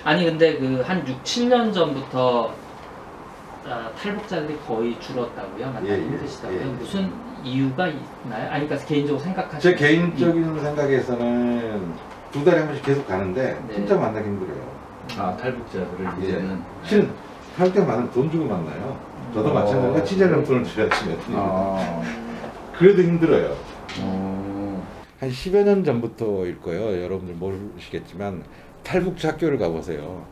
아니 근데 그 한 6, 7년 전부터 탈북자들이 거의 줄었다고요? 만나기 힘드시다고요? 무슨 이유가 있나요? 아니 그러니까 개인적으로 생각하시는 제 개인적인 생각에서는 2달에 한 번씩 계속 가는데 네. 진짜 만나기 힘들어요. 아, 탈북자들을 이제는 실은 할 때 만나면 돈 주고 만나요. 저도 마찬가지로 취재는 돈을 줘야지. 그래도 힘들어요. 한 10여 년 전부터일 거예요. 여러분들 모르시겠지만 탈북자 학교를 가보세요.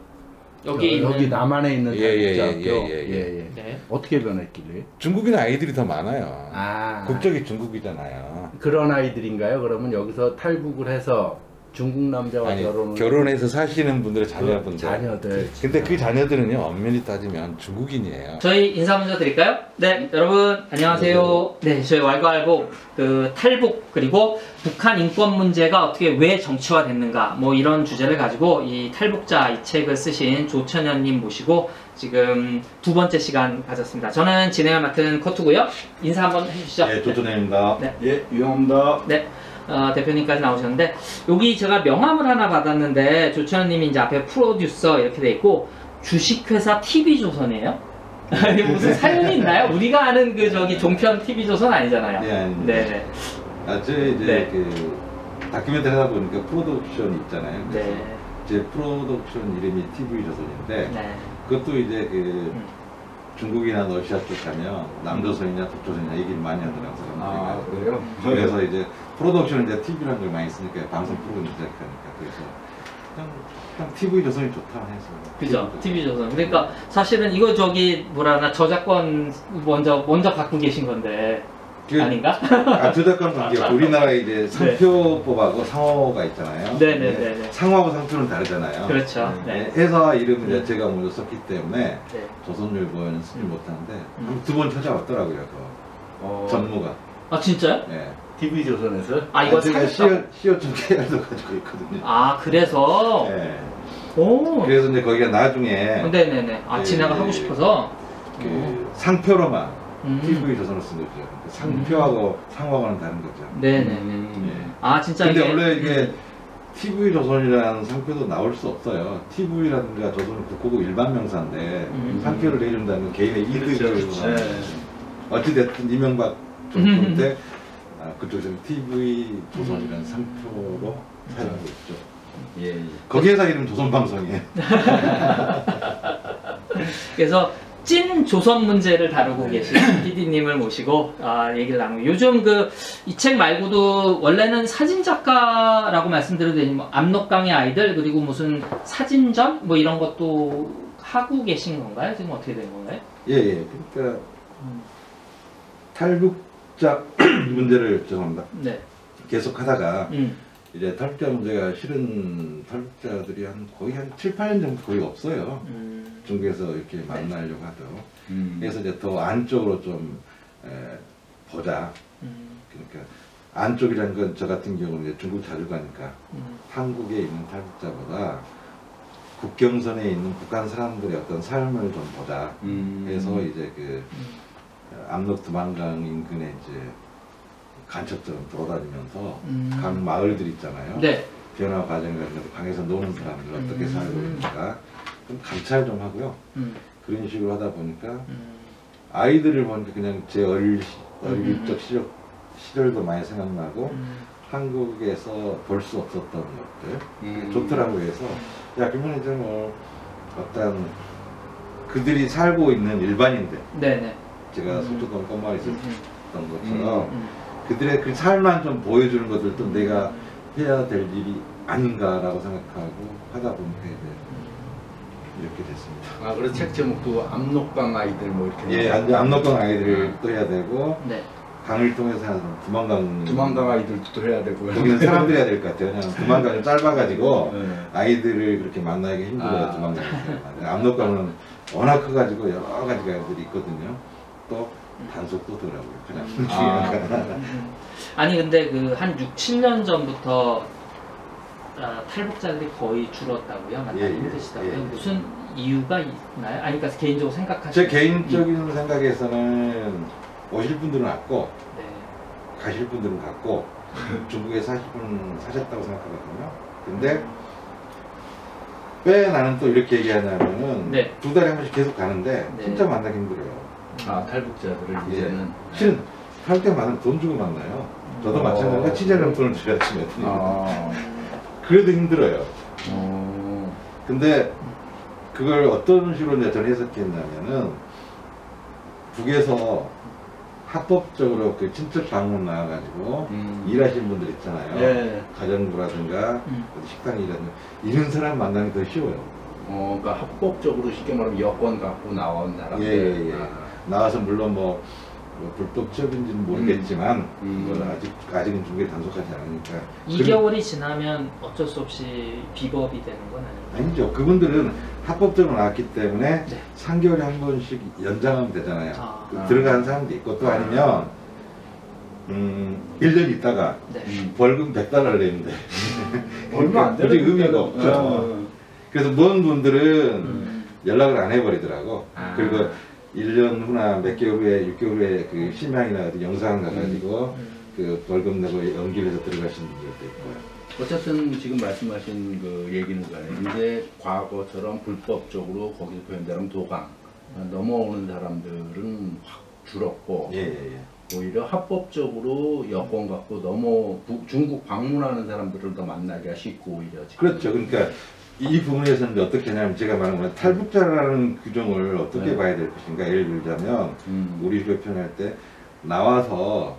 여기 남한에 있는 탈북자 학교. 예. 네. 어떻게 변했길래? 중국인 아이들이 더 많아요. 아, 국적이 중국이잖아요. 그런 아이들인가요? 그러면 여기서 탈북을 해서 중국 남자와 아니, 결혼을 결혼해서 사시는 분들의 자녀분들. 자녀들. 근데 그 자녀들은요, 엄밀히 따지면 중국인이에요. 저희 인사 먼저 드릴까요? 네, 여러분 안녕하세요. 네, 저희 왈가왈부 그 탈북 그리고 북한 인권 문제가 어떻게 왜 정치화됐는가 뭐 이런 주제를 가지고 이 탈북자 이 책을 쓰신 조천현님 모시고 지금 2번째 시간 가졌습니다. 저는 진행을 맡은 커투고요. 인사 한번 해주시죠. 네, 조천현입니다. 네. 예, 유영합니다. 네. 대표님까지 나오셨는데 여기 제가 명함을 하나 받았는데 조천현님이 이제 앞에 프로듀서 이렇게 돼 있고 주식회사 TV조선이에요? 무슨 사연이 있나요? 우리가 아는 그 저기 종편 TV조선 아니잖아요. 네, 아닙니다. 네네. 저 이제 네. 그 다큐멘터리 하다 보니까 프로덕션 있잖아요. 그래서 네. 제 프로덕션 이름이 TV조선인데 네. 그것도 이제 그 중국이나 러시아 쪽 가면 남조선이냐 북조선이냐 얘기를 많이 하더라고요. 사람들이. 아, 그래요? 그래서 이제 프로덕션은 이제 TV라는 걸 많이 쓰니까 방송 프로그램 제작하니까 그래서 그냥 TV조선이 좋다 해서. 그죠? TV조선. 그러니까 사실은 이거 저기 뭐라나 저작권 먼저 갖고 계신 건데 아닌가? 저작권 관계 우리나라에 이제 상표법하고 상호가 있잖아요. 네네네. 상호하고 상표는 다르잖아요. 그렇죠. 네. 회사 이름은 이제 제가 먼저 썼기 때문에 네. 조선일보에는 쓰지 못하는데 2번 찾아왔더라고요. 그 전무가. 아 진짜요? 네. TV조선에서? 아 이거 제가 사셨다? CO2 계열도 가지고 있거든요. 아 그래서? 네. 오. 그래서 이제 거기가 나중에 네네네. 아 진행을 하고 싶어서? 그 상표로만 TV조선을 쓴 거죠. 상표하고 상호하고는 다른 거죠. 네네네. 아 진짜 근데 이게 원래 이게 TV조선이라는 상표도 나올 수 없어요. TV라든가 조선은 국고국 일반 명사인데 상표를 내준다는 건 개인의 이득을 그렇죠. 어찌됐든 이명박 정권 때 그쪽에서는 TV조선이라는 상표로 사용하고 있죠. 예. 거기 회사 이름 조선방송이에요. 그래서 찐 조선 문제를 다루고 계신 PD님을 모시고 얘기를 나누고 요즘 그 이 책 말고도 원래는 사진 작가라고 말씀드려도 되니 뭐 압록강의 아이들 그리고 무슨 사진전 뭐 이런 것도 하고 계신 건가요? 지금 어떻게 된 건가요? 예. 그러니까 탈북자 문제를 죄송합니다. 네. 계속 하다가 이제 탈북자 문제가 실은 탈북자들이 거의 한 7, 8년 정도 거의 없어요. 중국에서 이렇게 만나려고 하죠. 그래서 이제 더 안쪽으로 좀 보자. 그러니까 안쪽이라는 건 저 같은 경우는 이제 중국 자주 가니까 한국에 있는 탈북자보다 국경선에 있는 북한 사람들의 어떤 삶을 좀 보자. 그래서 이제 그 압록 두만강 인근에 이제 간첩처럼 돌아다니면서 각 마을들 있잖아요. 네. 변화 과정을 가지고 강에서 노는 사람들 어떻게 살고 있는가 좀 감찰 좀 하고요. 그런 식으로 하다 보니까 아이들을 보니까 그냥 제 어릴 적 시절도 많이 생각나고 한국에서 볼 수 없었던 것들 좋더라고 해서 야 그러면 이제 뭐 어떤 그들이 살고 있는 일반인들 네네. 제가 소초동 꼬마에 있었던 것처럼 그들의 그 삶만 좀 보여주는 것들도 내가 해야 될 일이 아닌가라고 생각하고 하다 보니까 이제 이렇게 됐습니다. 아, 그래서 책 제목도 압록강 아이들 뭐 이렇게. 예, 압록강 아이들을 또 해야 되고 네. 강을 통해서 두만강 아이들도 또 해야 되고요. 거기는 사람들이 해야 될 것 같아요. 그냥 두만강이 짧아가지고 아이들을 그렇게 만나기 힘들어요. 두만강이. 압록강은 워낙 커가지고 여러 가지 아이들이 있거든요. 또 단속도 더라고요. 그냥. 아니 근데 그 한 6, 7년 전부터 탈북자들이 거의 줄었다고요? 만나기 힘드시다고요? 무슨 이유가 있나요? 아니 그러니까 개인적으로 생각하시는 제 개인적인 생각에서는 오실 분들은 왔고 가실 분들은 갔고 중국에 사실 분 사셨다고 생각하거든요. 근데 왜 나는 또 이렇게 얘기하냐면은 네. 2달에 한 번씩 계속 가는데 네. 진짜 만나기 힘들어요. 아 탈북자들을 예. 이제는 실은 탈북자 만나면 돈 주고 만나요. 저도 마찬가지로 취재를 돈을 줘야지 몇 번. 그래도 힘들어요. 근데 그걸 어떤 식으로 이제 저는 해석했냐면은 북에서 합법적으로 그 친척 방문 나와가지고 일하시는 분들 있잖아요. 예. 가정부라든가 어디 식당이라든가 이런 사람 만나는 게 더 쉬워요. 그러니까 합법적으로 쉽게 말하면 여권 갖고 나온 사람들. 예. 나와서 물론 뭐 불법 취업인지는 모르겠지만 아직은 중국에 단속하지 않으니까 2개월이 지나면 어쩔 수 없이 비법이 되는 건 아니에요? 아니죠. 그분들은 합법적으로 나왔기 때문에 네. 3개월에 한 번씩 연장하면 되잖아요. 들어가는 사람도 있고 또 아니면 1년 있다가 네. 벌금 100달러를 내는데 얼마 안 되는 의미가 없죠. 그래서 먼 분들은 연락을 안 해버리더라고. 그리고 1년 후나 몇 개월 후에 6개월 후에 그 심양이나 영상 가가지고 그 벌금 내고 연기를 해서 들어가시는 분들도 있고요. 어쨌든 지금 말씀하신 그 얘기는 이제 과거처럼 불법적으로 거기서 표현대로 도강 넘어오는 사람들은 확 줄었고 오히려 합법적으로 여권 갖고 중국 방문하는 사람들을 더 만나기가 쉽고 오히려 지금. 그렇죠. 그러니까 이 부분에서는 어떻게 하냐면 제가 말한 건 탈북자라는 규정을 어떻게 봐야 될 것인가. 예를 들자면 우리가 표현할 때 나와서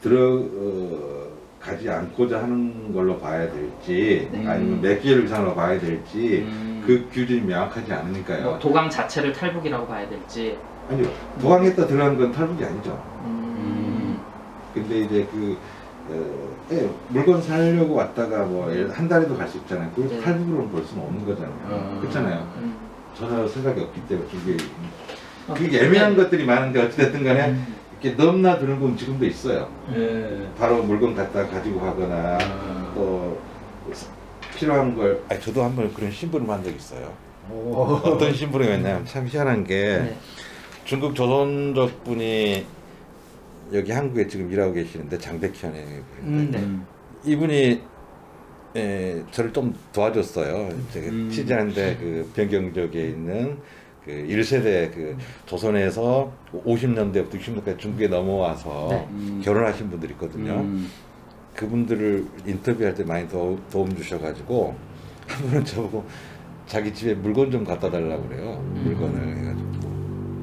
들어가지 않고자 하는 걸로 봐야 될지 아니면 몇 개월 이상으로 봐야 될지 그 규정이 명확하지 않으니까요. 뭐 도강 자체를 탈북이라고 봐야 될지. 아니요. 도강했다 들어간 건 탈북이 아니죠. 근데 이제 물건 사려고 왔다가 뭐 한 달에도 갈 수 있잖아요. 그걸 네. 탈북으로는 볼 수는 없는 거잖아요. 그렇잖아요. 전혀 생각이 없기 때문에 이게 애매한 것들이 많은데 어찌됐든 간에 이렇게 넘나 드는 건 지금도 있어요. 바로 물건 갖다 가지고 가거나 또 필요한 걸 저도 한번 그런 심부름을 한 적이 있어요. 어떤 심부름이었냐면 참 희한한 게 중국 조선족 분이 여기 한국에 지금 일하고 계시는데 장백현의 분인데 이분이 저를 좀 도와줬어요. 제가 취재하는데 그 변경적에 있는 그 1세대 그 조선에서 50년대부터 60년대까지 중국에 넘어와서 결혼하신 분들이 있거든요. 그분들을 인터뷰할 때 많이 도움 주셔가지고 한 분은 저보고 자기 집에 물건 좀 갖다 달라고 그래요. 물건을 해가지고.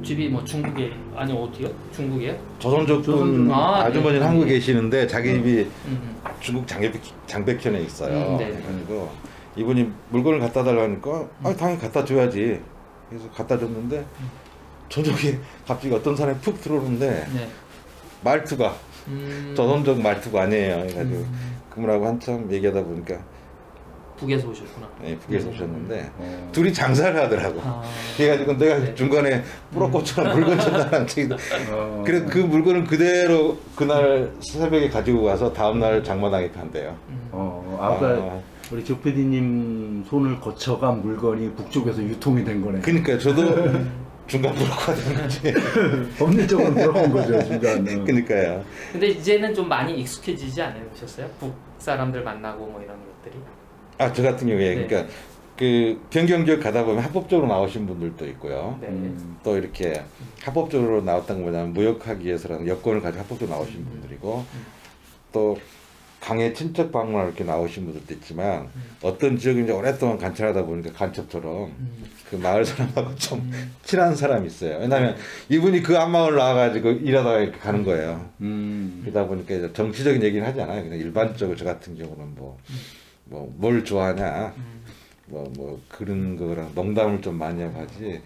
집이 뭐 중국에 아니 어디요? 중국이에요? 조선족 분 아주머니는 한국에 계시는데 자기 집이 중국 장백현에 있어요. 그래가지고 이분이 물건을 갖다 달라니까 당연히 갖다 줘야지. 그래서 갖다 줬는데 저녁에 갑자기 어떤 사람이 푹 들어오는데 말투가 조선족 말투가 아니에요. 그래가지고 그분하고 한참 얘기하다 보니까 북에서 오셨구나. 네, 북에서 오셨는데 둘이 장사를 하더라고. 그래가지고 내가 중간에 뿌러꽃처럼 물건 전달한 책이 그래서 그 물건을 그대로 그날 새벽에 가지고 가서 다음날 장마당에 판대요. 아까 우리 조 PD님 손을 거쳐간 물건이 북쪽에서 유통이 된 거네. 그러니까 저도 중간 브로커가 된 거지. 없는 쪽으로 들어온 거죠, 중간. 그러니까요. 근데 이제는 좀 많이 익숙해지지 않으셨어요? 북 사람들 만나고 뭐 이런 것들이? 저 같은 경우에 그러니까 그 변경지역 가다 보면 합법적으로 나오신 분들도 있고요. 또 이렇게 합법적으로 나왔던 거 뭐냐면 무역하기 위해서라는 여권을 가지고 합법적으로 나오신 분들이고 또 강에 친척 방문하러 이렇게 나오신 분들도 있지만 어떤 지역을 이제 오랫동안 관찰하다 보니까 간첩처럼 그 마을 사람하고 좀 친한 사람이 있어요. 왜냐하면 이분이 그 앞마을 나와가지고 일하다가 이렇게 가는 거예요. 그러다 보니까 이제 정치적인 얘기는 하지 않아요. 그냥 일반적으로 저 같은 경우는 뭘 좋아하냐 뭐 그런 거랑 농담을 좀 많이 하고 하지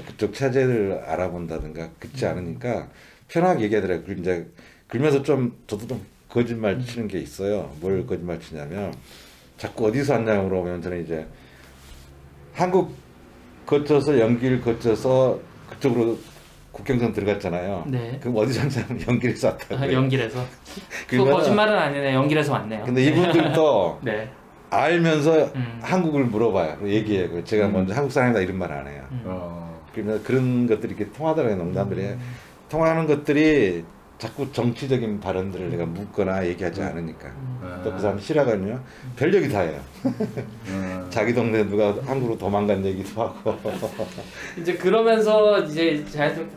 그쪽 체제를 알아본다든가 그렇지 않으니까 편하게 얘기하더라고요. 이제 그러면서 좀 저도 좀 거짓말 치는 게 있어요. 뭘 거짓말 치냐면 자꾸 어디서 왔냐고 물어보면 저는 이제 한국 거쳐서 연길 거쳐서 그쪽으로 국경선 들어갔잖아요. 그럼 어디서 왔냐면 연길에서 왔다고. 연길에서? 그 거짓말은 아니네. 연길에서 왔네요. 근데 이분들도 알면서 한국을 물어봐요. 얘기해요. 제가 먼저 한국 사람이다 이런 말 안 해요. 그러면 그런 것들이 이렇게 통하더라고요. 농담들이. 통하는 것들이 자꾸 정치적인 발언들을 내가 묻거나 얘기하지 않으니까. 또 그 사람 싫어하거든요. 별 얘기 다 해요. 자기 동네 누가 한국으로 도망간 얘기도 하고. 이제 그러면서 이제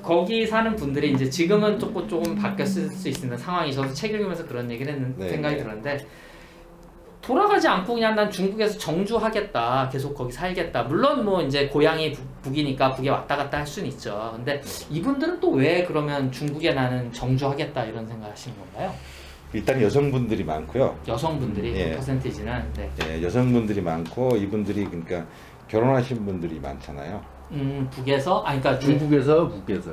거기 사는 분들이 이제 지금은 조금 바뀌었을 수 있는 상황이, 저도 책 읽으면서 그런 얘기를 했는 네, 생각이 네. 들었는데, 돌아가지 않고 그냥 난 중국에서 정주하겠다, 계속 거기 살겠다. 물론 뭐 이제 고향이 북이니까 북에 왔다 갔다 할 수는 있죠. 근데 이분들은 또 왜 그러면 중국에 나는 정주하겠다 이런 생각하시는 건가요? 일단 여성분들이 많고요. 여성분들이 예. 퍼센티지는 네. 예, 여성분들이 많고 이분들이 그러니까 결혼하신 분들이 많잖아요. 북에서 그러니까 중국에서 북에서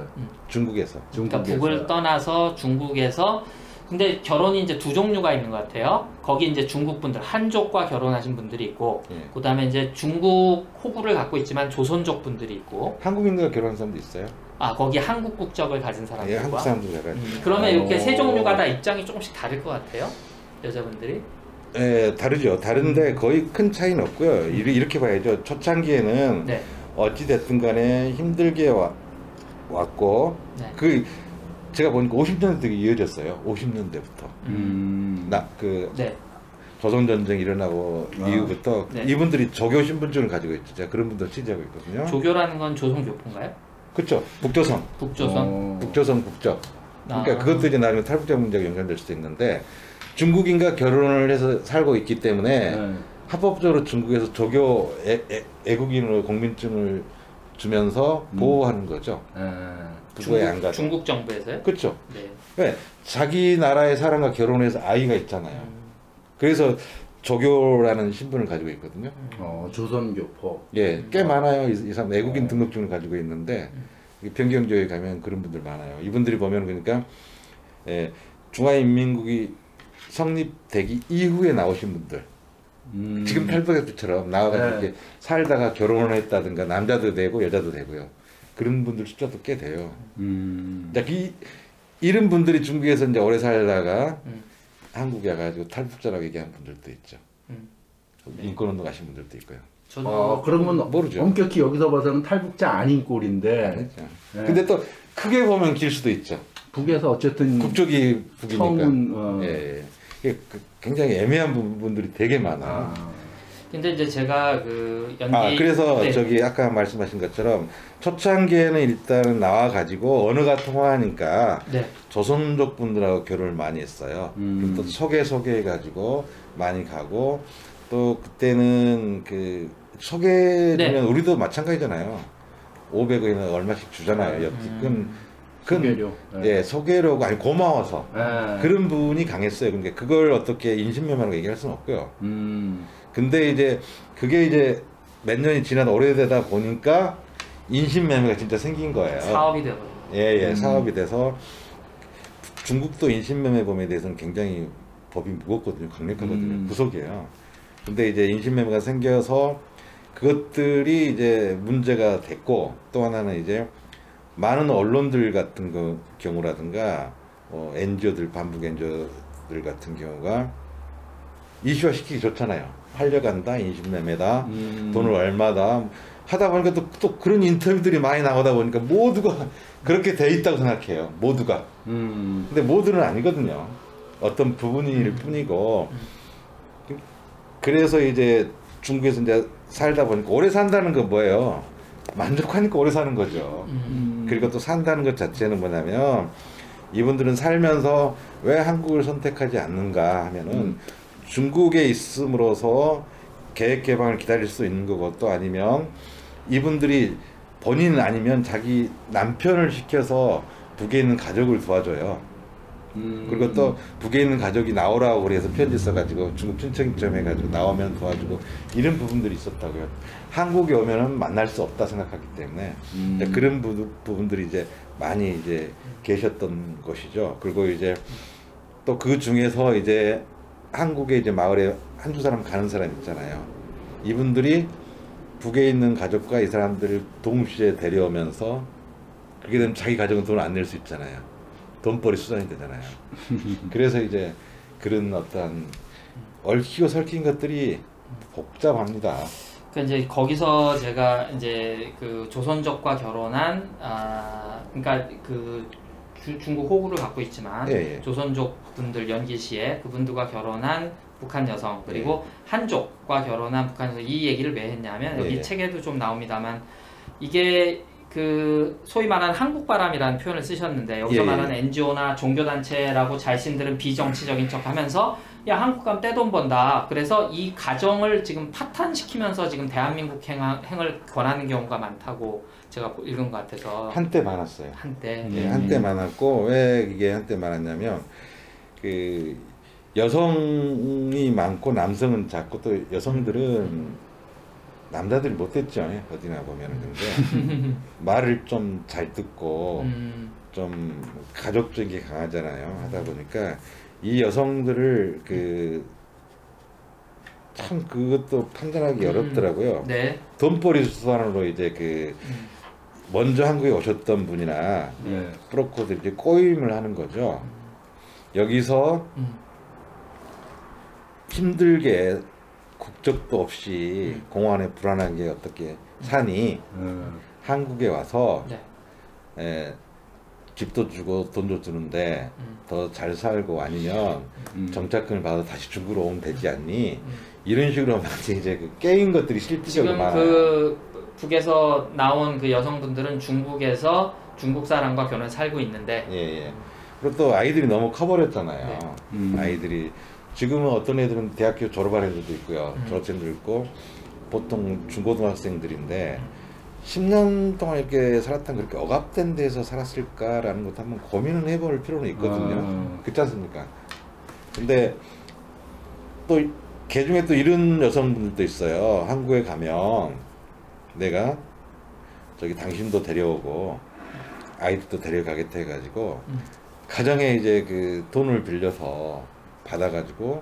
중국에서. 그러니까 북을 떠나서 중국에서, 근데 결혼이 이제 두 종류가 있는 것 같아요. 거기 이제 중국 분들, 한족과 결혼하신 분들이 있고, 예. 그다음에 이제 중국 호구를 갖고 있지만 조선족 분들이 있고, 한국인들과 결혼한 사람도 있어요. 거기 한국 국적을 가진 사람들과. 예, 한국 사람들 해가지고. 그러면 이렇게 세 종류가 다 입장이 조금씩 다를 것 같아요. 여자분들이. 예, 다르죠. 다른데 거의 큰 차이는 없고요. 이렇게 봐야죠. 초창기에는 네. 어찌 됐든 간에 힘들게 왔고, 네. 제가 보니까 50년대가 이어졌어요. 50년대부터. 네. 조선전쟁 일어나고 이후부터 네. 이분들이 조교 신분증을 가지고 있죠. 제가 그런 분들 취재하고 있거든요. 조교라는 건 조선교포인가요? 그렇죠. 북조선. 북조선 국적. 그러니까 그것들이 나중에 탈북자 문제가 연관될 수도 있는데, 중국인과 결혼을 해서 살고 있기 때문에 합법적으로 중국에서 조교 애국인으로 국민증을 주면서 보호하는 거죠. 부부에 안 가도. 중국 정부에서요? 그렇죠. 네. 왜? 자기 나라의 사람과 결혼해서 아이가 있잖아요. 그래서 조교라는 신분을 가지고 있거든요. 조선교포. 예, 꽤 많아요. 이 사람 애국인 등록증을 가지고 있는데, 변경조에 가면 그런 분들 많아요. 이분들이 보면 그러니까 중화인민국이 성립되기 이후에 나오신 분들, 지금 탈북객들처럼 나와가지고 이렇게 살다가 결혼을 했다든가, 남자도 되고 여자도 되고요. 그런 분들 숫자도 꽤 돼요. 이런 분들이 중국에서 이제 오래 살다가 한국에 와가지고 탈북자라고 얘기하는 분들도 있죠. 인권운동 하신 분들도 있고요. 그러면 모르죠. 엄격히 여기서 봐서는 탈북자 아닌 꼴인데. 네. 근데 또 크게 보면 길 수도 있죠. 북에서 어쨌든 국적이 북이니까. 처음은 예. 이게 굉장히 애매한 부분들이 되게 많아. 근데 이제 제가 그 연기 그래서 네. 저기 아까 말씀하신 것처럼 초창기에는 일단은 나와 가지고 언어가 통하니까 네. 조선족 분들하고 결혼을 많이 했어요. 그럼 또 소개해 가지고 많이 가고, 또 그때는 그 소개되면 네. 우리도 마찬가지잖아요. 500원이나 얼마씩 주잖아요. 소개료. 예, 소개료가 아니 고마워서 그런 분이 강했어요. 그러니까 그걸 어떻게 인신매매라고 얘기할 수는 없고요. 근데 이제 그게 이제 몇 년이 지나다 오래되다 보니까 인신매매가 진짜 생긴 거예요. 사업이 되고. 예, 사업이 돼서 중국도 인신매매범에 대해서는 굉장히 법이 무겁거든요. 강력하거든요. 구속이에요. 근데 이제 인신매매가 생겨서 그것들이 이제 문제가 됐고, 또 하나는 이제 많은 언론들 같은 경우라든가 NGO들, 반북 NGO들 같은 경우가 이슈화 시키기 좋잖아요. 팔려간다, 인신매매다, 돈을 얼마다 하다 보니까 또 그런 인터뷰들이 많이 나오다 보니까 모두가 그렇게 돼 있다고 생각해요. 모두가. 근데 모두는 아니거든요. 어떤 부분일 뿐이고. 그래서 이제 중국에서 이제 살다 보니까 오래 산다는 건 뭐예요? 만족하니까 오래 사는 거죠. 그리고 또 산다는 것 자체는 뭐냐면, 이분들은 살면서 왜 한국을 선택하지 않는가 하면은 중국에 있음으로써 계획 개방을 기다릴 수 있는 거고, 또 아니면 이분들이 본인 아니면 자기 남편을 시켜서 북에 있는 가족을 도와줘요. 그리고 또 북에 있는 가족이 나오라고 그래서 편지 써가지고 중국 친척인처럼 해가지고 나오면 도와주고, 이런 부분들이 있었다고요. 한국에 오면은 만날 수 없다 생각하기 때문에 그런 부분들이 이제 많이 이제 계셨던 것이죠. 그리고 이제 또 그 중에서 이제 한국에 이제 마을에 한두 사람 가는 사람 있잖아요. 이분들이 북에 있는 가족과 이 사람들을 동시에 데려오면서, 그렇게 되면 자기 가족은 돈을 안 낼 수 있잖아요. 돈벌이 수단이 되잖아요. 그래서 이제 그런 어떤 얽히고 설킨 것들이 복잡합니다. 그 이제 거기서 제가 이제 그 조선족과 결혼한 그러니까 그 중국 호구를 갖고 있지만 예, 예. 조선족 분들 연기시에 그분들과 결혼한 북한 여성 그리고 한족과 결혼한 북한 여성 이 얘기를 왜 했냐면 여기 책에도 좀 나옵니다만 이게 그 소위 말하는 한국바람이라는 표현을 쓰셨는데 여기서 말하는 NGO나 종교단체라고 자신들은 비정치적인 척하면서 야 한국 가면 떼돈 번다. 그래서 이 가정을 지금 파탄시키면서 지금 대한민국 행을 권하는 경우가 많다고 제가 읽은 것 같아서 한때 많았어요. 한때 한때 많았고 왜 이게 한때 많았냐면 그 여성이 많고 남성은 작고 또 여성들은 남자들이 못됐죠. 어디나 보면은. 근데 말을 좀 잘 듣고 좀 가족적인 게 강하잖아요. 하다 보니까 이 여성들을 그 참 그것도 판단하기 어렵더라고요. 네. 돈벌이 수단으로 이제 그 먼저 한국에 오셨던 분이나 브로커들이 이제 꼬임을 하는 거죠. 여기서 힘들게 국적도 없이 공안에 불안하게 어떻게 사니 한국에 와서 집도 주고 돈도 주는데 더 잘 살고 아니면 정착금을 받아 다시 중국으로 오면 되지 않니? 이런 식으로 막 이제 그 깨인 것들이 실질적으로 지금 많아요. 그 북에서 나온 그 여성분들은 중국에서 중국 사람과 결혼 살고 있는데 그리고 또 아이들이 너무 커버렸잖아요. 아이들이 지금은 어떤 애들은 대학교 졸업한 애들도 있고요. 졸업생도 있고 보통 중고등학생들인데 10년 동안 이렇게 살았다면 그렇게 억압된 데서 살았을까라는 것도 한번 고민을 해볼 필요는 있거든요. 그렇지 않습니까? 근데 또 개중에 또 이런 여성분들도 있어요. 한국에 가면 내가 저기 당신도 데려오고 아이들도 데려가겠다 해가지고 가정에 이제 그 돈을 빌려서 받아가지고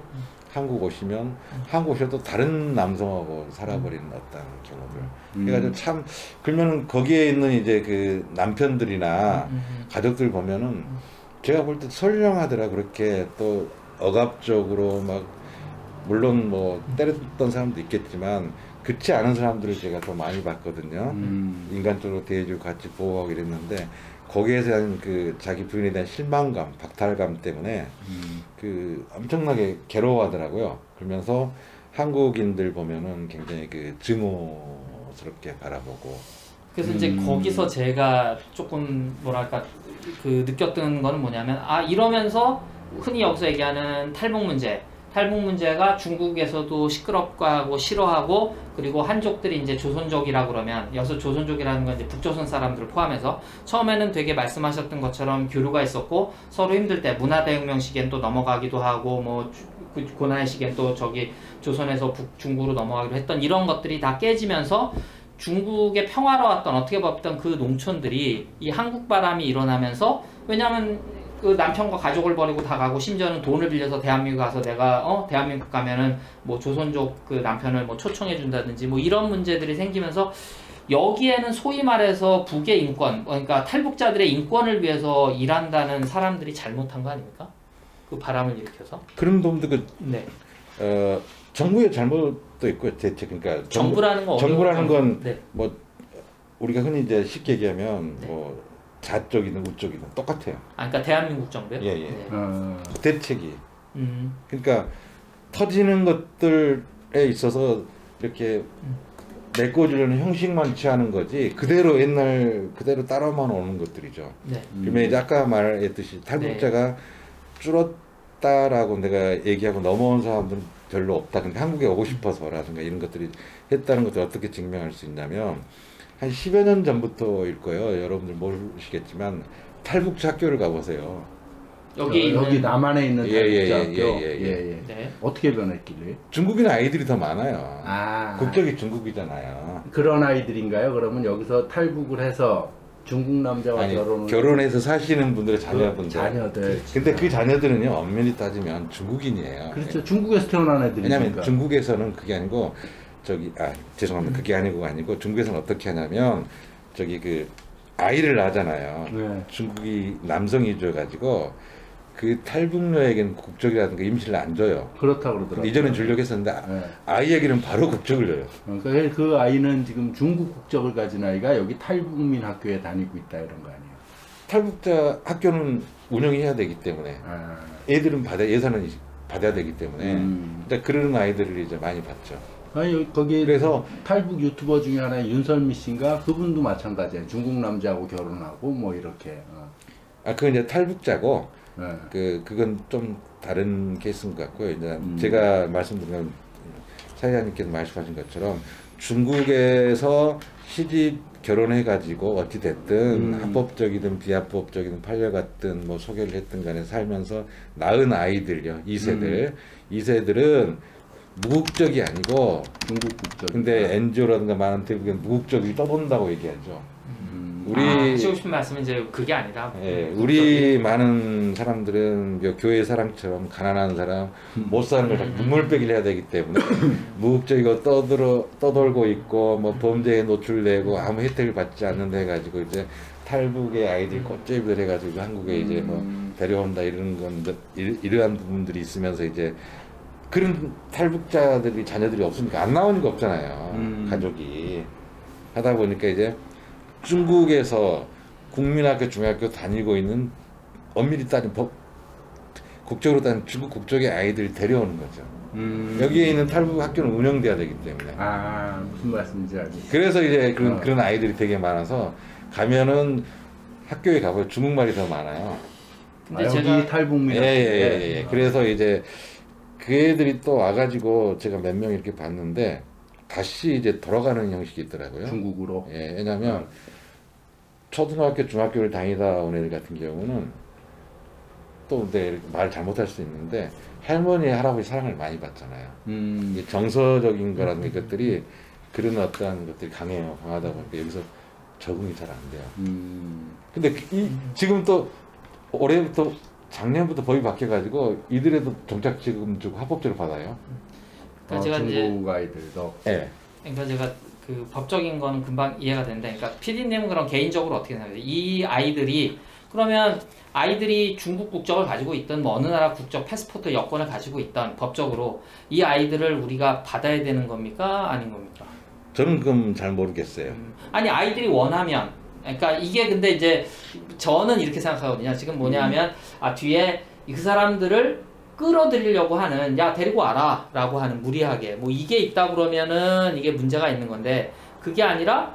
한국 오시면 한국 오셔도 다른 남성하고 살아버리는 어떤 경우들 해가지고 참 그러면 거기에 있는 이제 그 남편들이나 가족들 보면은 제가 볼 때 선량하더라. 그렇게 또 억압적으로 막 물론 뭐 때렸던 사람도 있겠지만 그렇지 않은 사람들을 제가 더 많이 봤거든요. 인간적으로 대해주고 같이 보호하고 이랬는데 거기에 대한 그 자기 부인에 대한 실망감, 박탈감 때문에 그 엄청나게 괴로워하더라고요. 그러면서 한국인들 보면은 굉장히 그 증오스럽게 바라보고. 그래서 이제 거기서 제가 조금 뭐랄까 그 느꼈던 거는 뭐냐면 아 이러면서 흔히 여기서 얘기하는 탈북 문제가 중국에서도 시끄럽고 하고 싫어하고 그리고 한족들이 이제 조선족이라 그러면 여기서 조선족이라는 건 이제 북조선 사람들을 포함해서 처음에는 되게 말씀하셨던 것처럼 교류가 있었고 서로 힘들 때 문화대혁명 시기엔 또 넘어가기도 하고 뭐 고난의 시기엔 또 저기 조선에서 중국으로 넘어가기로 했던 이런 것들이 다 깨지면서 중국의 평화로웠던 어떻게 봤던 그 농촌들이 이 한국 바람이 일어나면서 왜냐면 그 남편과 가족을 버리고 다 가고 심지어는 돈을 빌려서 대한민국 가서 내가 대한민국 가면은 뭐 조선족 그 남편을 뭐 초청해 준다든지 뭐 이런 문제들이 생기면서 여기에는 소위 말해서 북의 인권 그러니까 탈북자들의 인권을 위해서 일한다는 사람들이 잘못한 거 아닙니까? 그 바람을 일으켜서 그런 부분도 정부의 잘못도 있고 대책 그러니까 정부라는 건 뭐 우리가 흔히 이제 쉽게 얘기하면 뭐 좌쪽이든 우쪽이든 똑같아요. 그러니까 대한민국 정부요? 대책이. 그러니까 터지는 것들에 있어서 이렇게 메꿔주려는 형식만 취하는 거지 그대로 옛날 그대로 따라만 오는 것들이죠. 그러면 이제 아까 말했듯이 탈북자가 줄었다라고 내가 얘기하고 넘어온 사람들은 별로 없다. 근데 한국에 오고 싶어서라든가 이런 것들이 했다는 것을 어떻게 증명할 수 있냐면 한 10여 년 전부터일 거예요. 여러분들 모르시겠지만 탈북자 학교를 가보세요. 여기 남한에 있는 탈북자 학교. 네. 어떻게 변했길래? 중국인 아이들이 더 많아요. 국적이 중국이잖아요. 그런 아이들인가요? 그러면 여기서 탈북을 해서 중국 남자와 결혼해서 사시는 분들의 자녀분들. 자녀들. 근데 그 자녀들은요 엄밀히 따지면 중국인이에요. 그렇죠. 중국에서 태어난 애들이니까. 왜냐면 중국에서는 그게 아니고 죄송합니다. 그게 아니고 중국에서는 어떻게 하냐면 저기 그 아이를 낳잖아요. 중국이 남성이 줘가지고 그 탈북녀에게는 국적이라든가 임시를 안 줘요. 그렇다 그러더라고요. 이전엔 주려고 했었는데 아이에게는 바로 국적을 줘요. 그러니까 그 아이는 지금 중국 국적을 가진 아이가 여기 탈북민 학교에 다니고 있다 이런 거 아니에요? 탈북자 학교는 운영해야 되기 때문에 애들은 예산은 받아야 되기 때문에 그러니까 그런 아이들을 이제 많이 봤죠. 아니 거기 그래서 탈북 유튜버 중에 하나 윤설미 씨인가 그분도 마찬가지예요. 중국 남자하고 결혼하고 뭐 이렇게. 그건 이제 탈북자고 그건 좀 다른 케이스인 것 같고요. 이제 제가 말씀드린 사회자님께서 말씀하신 것처럼 중국에서 시집 결혼해가지고 어찌됐든 합법적이든 비합법적이든 팔려갔든 뭐 소개를 했든 간에 살면서 낳은 아이들요. 2세들은 무국적이 아니고 중국 국적. 근데 NGO라든가 많은 대부분 무국적이 떠돈다고 얘기하죠. 우리 하시고 싶은 말씀은 이제 그게 아니라 우리 많은 사람들은 교회 사람처럼 가난한 사람 못 사는 걸 눈물 빼기를 해야 되기 때문에 무국적이고 떠돌고 있고 뭐 범죄에 노출되고 아무 혜택을 받지 않는다 해가지고 이제 탈북의 아이들 꽃제비들 해가지고 한국에 이제 뭐 데려온다 이런 건 이러한 부분들이 있으면서 이제 그런 탈북자들이 자녀들이 없으니까 안 나오는 거 없잖아요. 가족이 하다 보니까 이제 중국에서 국민학교, 중학교 다니고 있는 엄밀히 따진 국적으로 따진 중국 국적의 아이들이 데려오는 거죠. 여기에 있는 탈북 학교는 운영돼야 되기 때문에. 무슨 말씀인지 알겠어요. 그래서 이제 그런 아이들이 되게 많아서 가면은 학교에 가보면 중국말이 더 많아요. 근데 제가 여기 탈북민. 그래서 이제 그 애들이 또 와가지고 제가 몇 명 이렇게 봤는데 다시 이제 돌아가는 형식이 있더라고요. 중국으로. 왜냐면 초등학교, 중학교를 다니다 온 애들 같은 경우는 또 근데 말 잘못할 수 있는데 할머니, 할아버지 사랑을 많이 받잖아요. 정서적인 거라는 것들이 그런 어떠한 것들이 강하다 보니까 여기서 적응이 잘 안 돼요. 근데 지금 또 올해부터 작년부터 법이 바뀌어가지고 이들에도 정착지금 주고 합법적으로 받아요. 그러니까 제가 중국 아이들도. 그러니까 제가 그 법적인 거는 금방 이해가 되는데, 그러니까 PD님은 그럼 개인적으로 어떻게 생각해요? 이 아이들이 그러면 아이들이 중국 국적을 가지고 있던 뭐 어느 나라 국적 패스포트 여권을 가지고 있던 법적으로 이 아이들을 우리가 받아야 되는 겁니까? 아닌 겁니까? 저는 그건 잘 모르겠어요. 아니 아이들이 원하면, 그러니까 이게 근데 이제 저는 이렇게 생각하거든요. 지금 뭐냐면 뒤에 그 사람들을 끌어들이려고 하는, 야 데리고 와라 라고 하는, 무리하게 뭐 이게 있다 그러면은 이게 문제가 있는 건데, 그게 아니라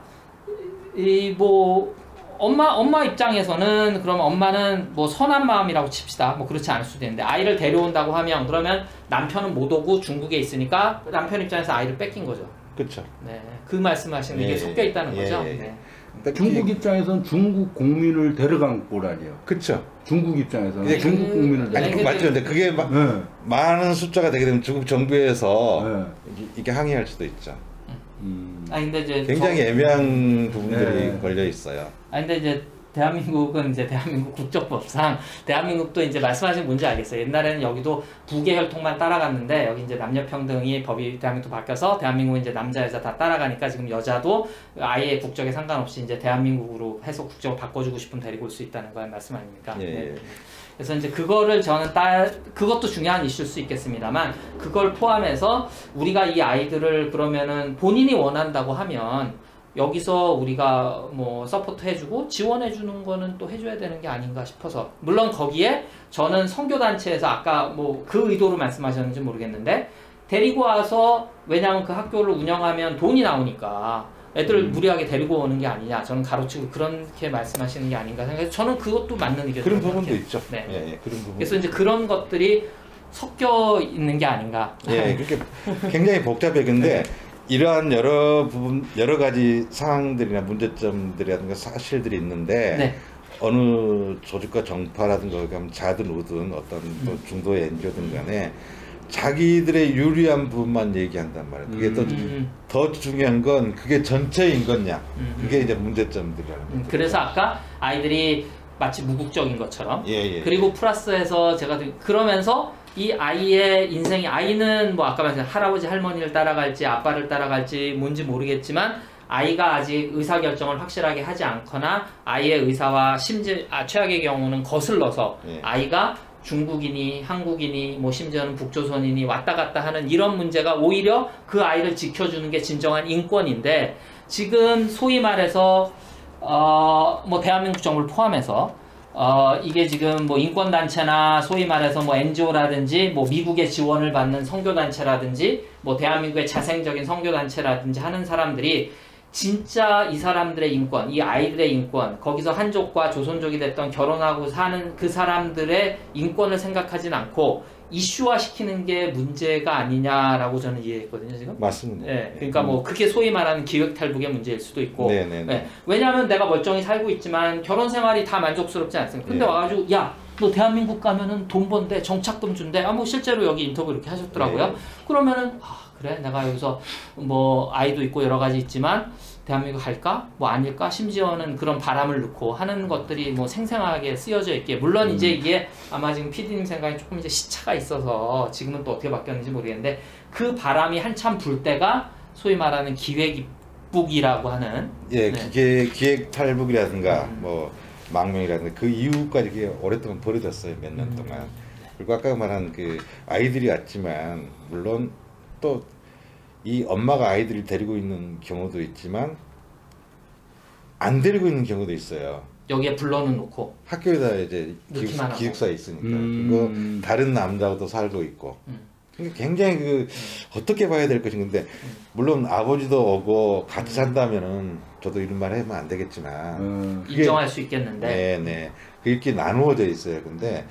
뭐 엄마 입장에서는 그러면 엄마는 뭐 선한 마음이라고 칩시다. 뭐 그렇지 않을 수도 있는데 아이를 데려온다고 하면 그러면 남편은 못 오고 중국에 있으니까 남편 입장에서 아이를 뺏긴 거죠. 그렇죠. 네, 그 말씀하시는 이게 섞여 있다는 거죠. 네. 중국 입장에서는 중국 국민을 데려간 꼴아니에요. 그렇죠. 중국 입장에서는 중국 국민을 데려간. 맞죠. 근데 그게 많은 숫자가 되게 되면 중국 정부에서 이게 항의할 수도 있죠. 근데 이제 굉장히 애매한 부분들이 걸려 있어요. 근데 이제 대한민국은 이제 대한민국 국적법상 대한민국도 이제 말씀하신 뭔지 알겠어요. 옛날에는 여기도 부계 혈통만 따라갔는데 여기 이제 남녀평등이 법이 대한민국도 바뀌어서 대한민국은 이제 남자 여자 다 따라가니까 지금 여자도 아이의 국적에 상관없이 이제 대한민국으로 해서 국적을 바꿔주고 싶으면 데리고 올 수 있다는 거 말씀 아닙니까? 네. 그래서 이제 그거를 저는 그것도 중요한 이슈일 수 있겠습니다만, 그걸 포함해서 우리가 이 아이들을 그러면은 본인이 원한다고 하면 여기서 우리가 뭐 서포트 해주고 지원해주는 거는 또 해줘야 되는 게 아닌가 싶어서, 물론 거기에 저는 선교단체에서 아까 뭐 그 의도로 말씀하셨는지 모르겠는데 데리고 와서, 왜냐하면 그 학교를 운영하면 돈이 나오니까 애들을 무리하게 데리고 오는 게 아니냐, 저는 가로치고 그렇게 말씀하시는 게 아닌가 생각해서 저는 그것도 맞는 의견이라고 그런 부분도 있죠. 네. 그런 부분. 그래서 이제 그런 것들이 섞여 있는 게 아닌가. 그렇게 굉장히 복잡해. 근데 이러한 여러 가지 상황들이나 문제점들이라든가 사실들이 있는데 어느 조직과 정파라든가 자든 우든 어떤 뭐 중도의 NGO든 간에 자기들의 유리한 부분만 얘기한단 말이에요. 그게 더 중요한 건 그게 전체인 거냐. 그게 이제 문제점들이라는 거죠. 그래서 아까 아이들이 마치 무국적인 것처럼 그리고 플러스해서 제가 그러면서 이 아이의 인생이, 아이는 뭐 아까 말씀 할아버지 할머니를 따라갈지 아빠를 따라갈지 뭔지 모르겠지만 아이가 아직 의사결정을 확실하게 하지 않거나 아이의 의사와 심지어 최악의 경우는 거슬러서 아이가 중국인이 한국인이 뭐 심지어는 북조선인이 왔다 갔다 하는 이런 문제가 오히려 그 아이를 지켜주는 게 진정한 인권인데, 지금 소위 말해서 뭐 대한민국 정부를 포함해서 이게 지금 뭐 인권단체나 소위 말해서 뭐 NGO라든지 뭐 미국의 지원을 받는 선교단체라든지 뭐 대한민국의 자생적인 선교단체라든지 하는 사람들이 진짜 이 사람들의 인권, 이 아이들의 인권, 거기서 한족과 조선족이 됐던 결혼하고 사는 그 사람들의 인권을 생각하진 않고 이슈화 시키는 게 문제가 아니냐라고 저는 이해했거든요, 지금. 맞습니다. 네, 그러니까 뭐 그게 소위 말하는 기획 탈북의 문제일 수도 있고. 네네네. 네. 왜냐하면 내가 멀쩡히 살고 있지만 결혼 생활이 다 만족스럽지 않습니다. 근데 네. 와가지고 야, 너 대한민국 가면은 돈 번대, 정착금 준대. 뭐 실제로 여기 인터뷰 이렇게 하셨더라고요. 네. 그러면은 그래, 내가 여기서 뭐 아이도 있고 여러 가지 있지만 대한민국 갈까? 뭐 아닐까? 심지어는 그런 바람을 넣고 하는 것들이 뭐 생생하게 쓰여져 있기에 물론 이제 이게 아마 지금 PD님 생각에 조금 이제 시차가 있어서 지금은 또 어떻게 바뀌었는지 모르겠는데 그 바람이 한참 불 때가 소위 말하는 기획입북이라고 하는 예, 네. 기획 탈북이라든가 뭐 망명이라든가 그 이후까지 그게 오랫동안 벌어졌어요. 몇 년 동안. 그리고 아까 말한 그 아이들이 왔지만 물론 또 이 엄마가 아이들을 데리고 있는 경우도 있지만 안 데리고 있는 경우도 있어요. 여기에 불러는 놓고 학교에다 이제 기숙사에 있으니까 그리고 다른 남자하고도 살고 있고 그러니까 굉장히 그 어떻게 봐야 될 것인데 물론 아버지도 오고 같이 산다면은 저도 이런 말 하면 안 되겠지만 인정할 수 있겠는데 네네 그렇게 나누어져 있어요. 근데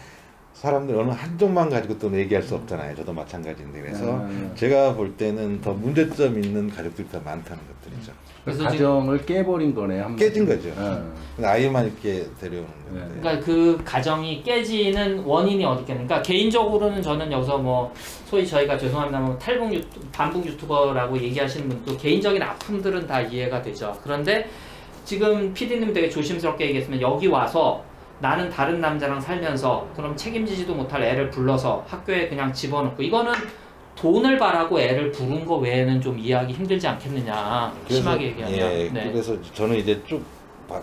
사람들 어느 한쪽만 가지고 또 얘기할 수 없잖아요. 저도 마찬가지인데 그래서 제가 볼 때는 더 문제점 있는 가족들이 더 많다는 것들이죠. 그래서 가정을 깨버린 거네요. 깨진 거죠. 아이만 이렇게 데려오는 건데. 그러니까 그 가정이 깨지는 원인이 어디 있겠는가? 그러니까 개인적으로는 저는 여기서 뭐 소위 저희가 죄송합니다, 뭐 반북 유튜버라고 얘기하시는 분도 개인적인 아픔들은 다 이해가 되죠. 그런데 지금 PD님 되게 조심스럽게 얘기했으면 여기 와서 나는 다른 남자랑 살면서 그럼 책임지지도 못할 애를 불러서 학교에 그냥 집어넣고 이거는 돈을 바라고 애를 부른 거 외에는 좀 이해하기 힘들지 않겠느냐. 심하게 얘기하면. 예, 네. 그래서 저는 이제 쭉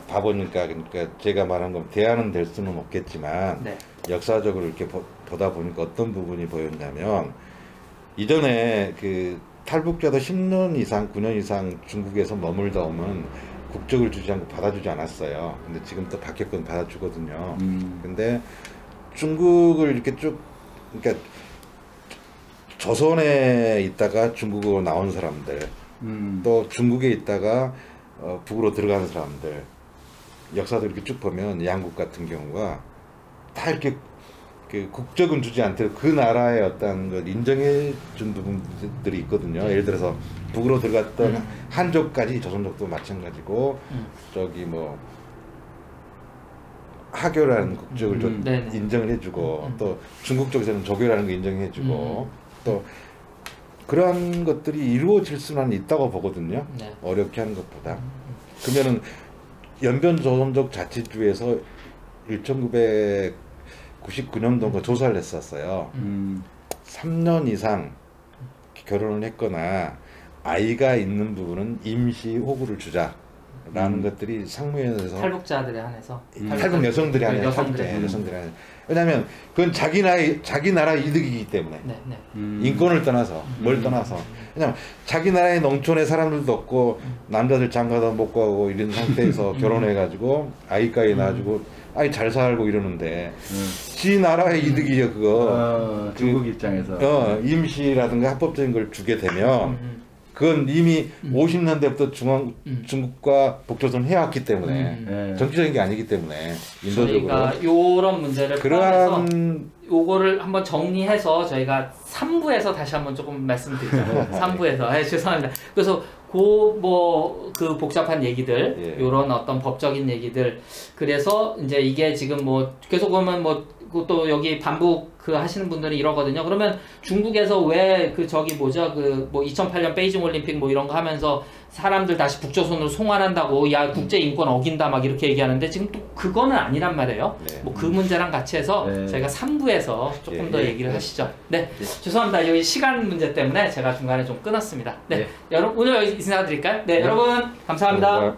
봐보니까 그러니까 제가 말한 건 대안은 될 수는 없겠지만 네. 역사적으로 이렇게 보다 보니까 어떤 부분이 보였냐면 이전에 그 탈북자도 10년 이상, 9년 이상 중국에서 머물다 오면 국적을 주지 않고 받아주지 않았어요. 근데 지금 또 바뀌었건 받아주거든요. 근데 중국을 이렇게 쭉, 그러니까 조선에 있다가 중국으로 나온 사람들, 또 중국에 있다가 북으로 들어가는 사람들, 역사도 이렇게 쭉 보면 양국 같은 경우가 다 이렇게 그 국적은 주지 않더라도 그 나라의 어떤 걸 인정해 준 부분들이 있거든요. 예를 들어서 북으로 들어갔던 한족까지 조선족도 마찬가지고 저기 뭐 하교라는 국적을 좀 인정을 해주고 또 중국 쪽에서는 조교라는 거 인정해주고 또 그러한 것들이 이루어질 수는 있다고 보거든요. 네. 어렵게 하는 것보다. 그러면은 연변 조선족 자치주에서 1999년도인가 조사를 했었어요. 3년 이상 결혼을 했거나 아이가 있는 부분은 임시 호구를 주자라는 것들이 상무위원회에서 탈북자들에 한해서 탈북 여성들이 한해 여성들이 한해 왜냐하면 그건 자기 나라 이득이기 때문에 네, 네. 인권을 떠나서 뭘 떠나서 왜냐면 자기 나라의 농촌에 사람들도 없고 남자들 장가도 못 가고 이런 상태에서 결혼해가지고 아이까지 낳아주고 아이 잘 살고 이러는데 지 나라의 이득이요 그거 중국 입장에서 임시라든가 합법적인 걸 주게 되면 그건 이미 50년대부터 중국과 북조선 해왔기 때문에 정치적인 게 아니기 때문에 인도적으로 저희가 이런 문제를 포함해서 그러한 요거를 한번 정리해서 저희가 3부에서 다시 한번 조금 말씀드리죠. 3부에서 죄송합니다. 그래서 그 복잡한 얘기들, 요런 어떤 법적인 얘기들, 그래서 이제 이게 지금 뭐 계속 보면 뭐 또 여기 반북 그 하시는 분들이 이러거든요. 그러면 중국에서 왜 그 저기 뭐죠? 그 뭐 2008년 베이징 올림픽 뭐 이런 거 하면서 사람들 다시 북조선으로 송환한다고 야 국제 인권 어긴다 막 이렇게 얘기하는데 지금 또 그거는 아니란 말이에요. 뭐 그 문제랑 같이 해서 저희가 3부에서 조금 더 얘기를 하시죠. 네. 죄송합니다. 여기 시간 문제 때문에 제가 중간에 좀 끊었습니다. 네. 여러분 오늘 여기 인사드릴까요? 네, 여러분 감사합니다.